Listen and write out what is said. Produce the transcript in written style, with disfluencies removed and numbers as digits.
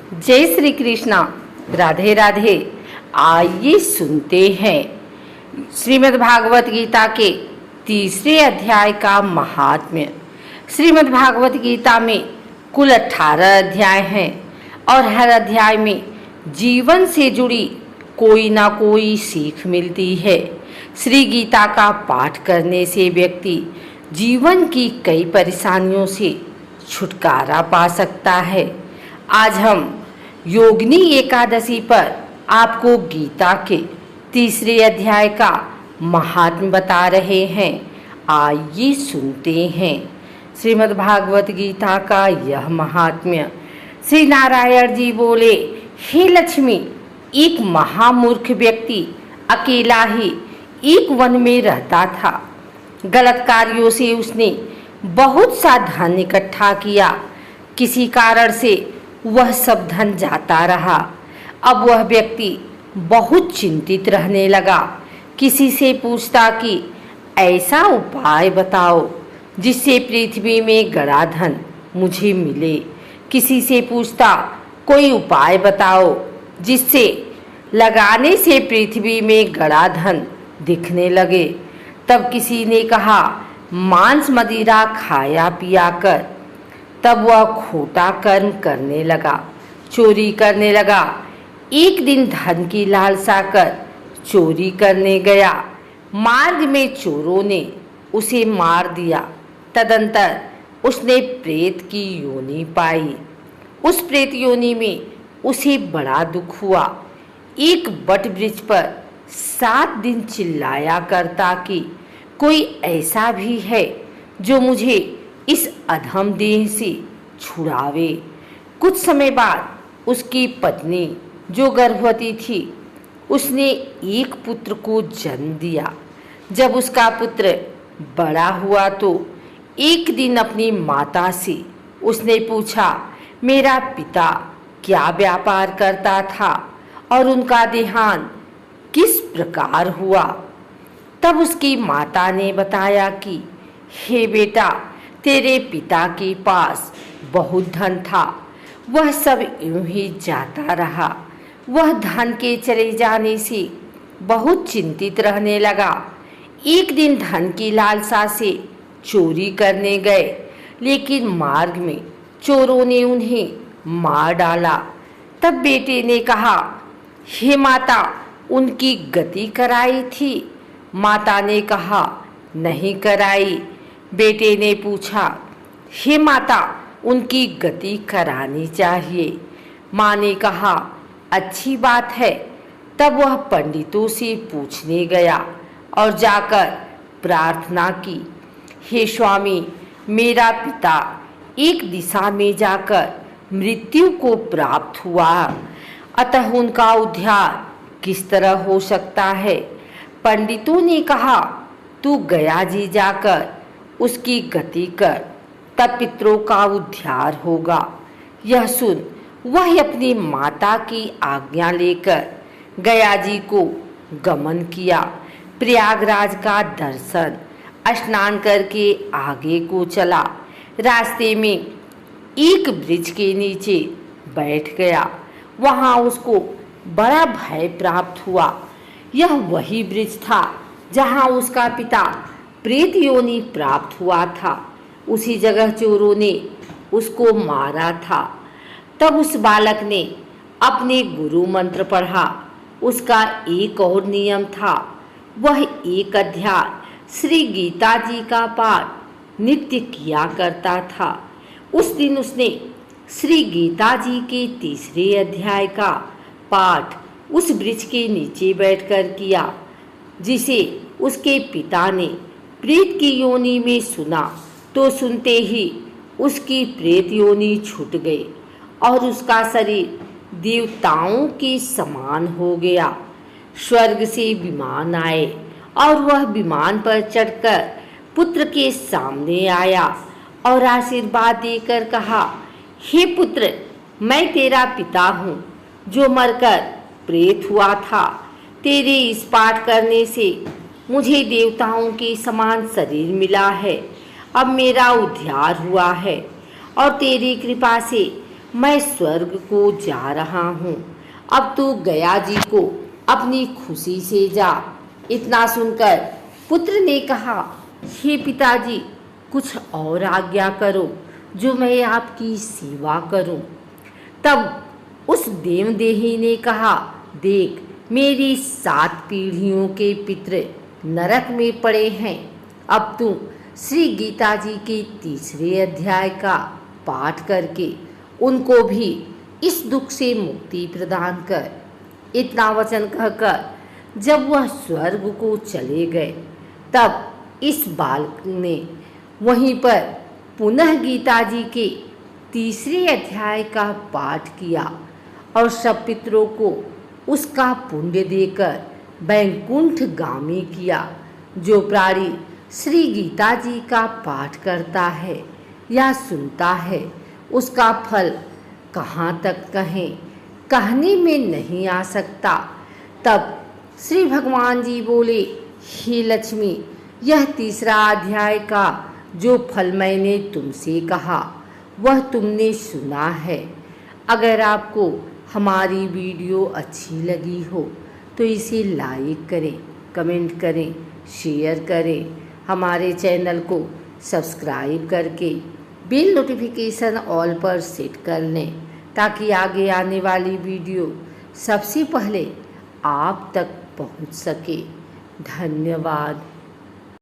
जय श्री कृष्णा। राधे राधे। आइए सुनते हैं श्रीमद् भागवत गीता के तीसरे अध्याय का महात्म्य। श्रीमद् भागवत गीता में कुल 18 अध्याय हैं और हर अध्याय में जीवन से जुड़ी कोई ना कोई सीख मिलती है। श्री गीता का पाठ करने से व्यक्ति जीवन की कई परेशानियों से छुटकारा पा सकता है। आज हम योगिनी एकादशी पर आपको गीता के तीसरे अध्याय का महात्म्य बता रहे हैं। आइए सुनते हैं श्रीमद् भागवत गीता का यह महात्म्य। श्री नारायण जी बोले, हे लक्ष्मी, एक महामूर्ख व्यक्ति अकेला ही एक वन में रहता था। गलत कार्यों से उसने बहुत सा धन इकट्ठा किया। किसी कारण से वह सब धन जाता रहा। अब वह व्यक्ति बहुत चिंतित रहने लगा। किसी से पूछता कि ऐसा उपाय बताओ जिससे पृथ्वी में गड़ा धन मुझे मिले। किसी से पूछता, कोई उपाय बताओ जिससे लगाने से पृथ्वी में गड़ा धन दिखने लगे। तब किसी ने कहा, मांस मदिरा खाया पिया कर। तब वह खोटा कर्म करने लगा, चोरी करने लगा। एक दिन धन की लालसा कर चोरी करने गया। मार्ग में चोरों ने उसे मार दिया। तदंतर उसने प्रेत की योनि पाई। उस प्रेत योनि में उसे बड़ा दुख हुआ। एक बट वृक्ष पर 7 दिन चिल्लाया करता कि कोई ऐसा भी है जो मुझे इस अधम देह से छुड़ावे। कुछ समय बाद उसकी पत्नी जो गर्भवती थी, उसने एक पुत्र को जन्म दिया। जब उसका पुत्र बड़ा हुआ तो एक दिन अपनी माता से उसने पूछा, मेरा पिता क्या व्यापार करता था और उनका देहांत किस प्रकार हुआ। तब उसकी माता ने बताया कि हे बेटा, तेरे पिता के पास बहुत धन था, वह सब यूं ही जाता रहा। वह धन के चले जाने से बहुत चिंतित रहने लगा। एक दिन धन की लालसा से चोरी करने गए, लेकिन मार्ग में चोरों ने उन्हें मार डाला। तब बेटे ने कहा, हे माता, उनकी गति कराई थी। माता ने कहा, नहीं कराई। बेटे ने पूछा, हे माता, उनकी गति करानी चाहिए। माँ ने कहा, अच्छी बात है। तब वह पंडितों से पूछने गया और जाकर प्रार्थना की, हे स्वामी, मेरा पिता एक दिशा में जाकर मृत्यु को प्राप्त हुआ, अतः उनका उद्धार किस तरह हो सकता है। पंडितों ने कहा, तू गया जी जाकर उसकी गति कर, तब पितरों का उद्धार होगा। यह सुन वह अपनी माता की आज्ञा लेकर गया जी को गमन किया। प्रयागराज का दर्शन स्नान करके आगे को चला। रास्ते में एक वृक्ष के नीचे बैठ गया। वहाँ उसको बड़ा भय प्राप्त हुआ। यह वही वृक्ष था जहाँ उसका पिता प्रेत योनि प्राप्त हुआ था। उसी जगह चोरों ने उसको मारा था। तब उस बालक ने अपने गुरु मंत्र पढ़ा। उसका एक और नियम था, वह एक अध्याय श्री गीता जी का पाठ नित्य किया करता था। उस दिन उसने श्री गीता जी के तीसरे अध्याय का पाठ उस वृक्ष के नीचे बैठकर किया, जिसे उसके पिता ने प्रेत की योनि में सुना। तो सुनते ही उसकी प्रेत योनि छूट गई और उसका शरीर देवताओं के समान हो गया। स्वर्ग से विमान आए और वह विमान पर चढ़कर पुत्र के सामने आया और आशीर्वाद देकर कहा, हे पुत्र, मैं तेरा पिता हूँ जो मरकर प्रेत हुआ था। तेरे इस पाठ करने से मुझे देवताओं के समान शरीर मिला है। अब मेरा उद्धार हुआ है और तेरी कृपा से मैं स्वर्ग को जा रहा हूँ, अब तू गया जी को अपनी खुशी से जा। इतना सुनकर पुत्र ने कहा, हे पिताजी, कुछ और आज्ञा करो जो मैं आपकी सेवा करूं। तब उस देवदेही ने कहा, देख, मेरी 7 पीढ़ियों के पितृ नरक में पड़े हैं, अब तू श्री गीता जी के 3रे अध्याय का पाठ करके उनको भी इस दुख से मुक्ति प्रदान कर। इतना वचन कहकर जब वह स्वर्ग को चले गए, तब इस बालक ने वहीं पर पुनः गीता जी के 3रे अध्याय का पाठ किया और सब पितरों को उसका पुण्य देकर वैकुंठ गामी किया। जो प्राणी श्री गीता जी का पाठ करता है या सुनता है, उसका फल कहाँ तक कहें, कहने में नहीं आ सकता। तब श्री भगवान जी बोले, हे लक्ष्मी, यह 3रा अध्याय का जो फल मैंने तुमसे कहा वह तुमने सुना है। अगर आपको हमारी वीडियो अच्छी लगी हो तो इसे लाइक करें, कमेंट करें, शेयर करें। हमारे चैनल को सब्सक्राइब करके बेल नोटिफिकेशन ऑल पर सेट कर लें, ताकि आगे आने वाली वीडियो सबसे पहले आप तक पहुंच सके। धन्यवाद।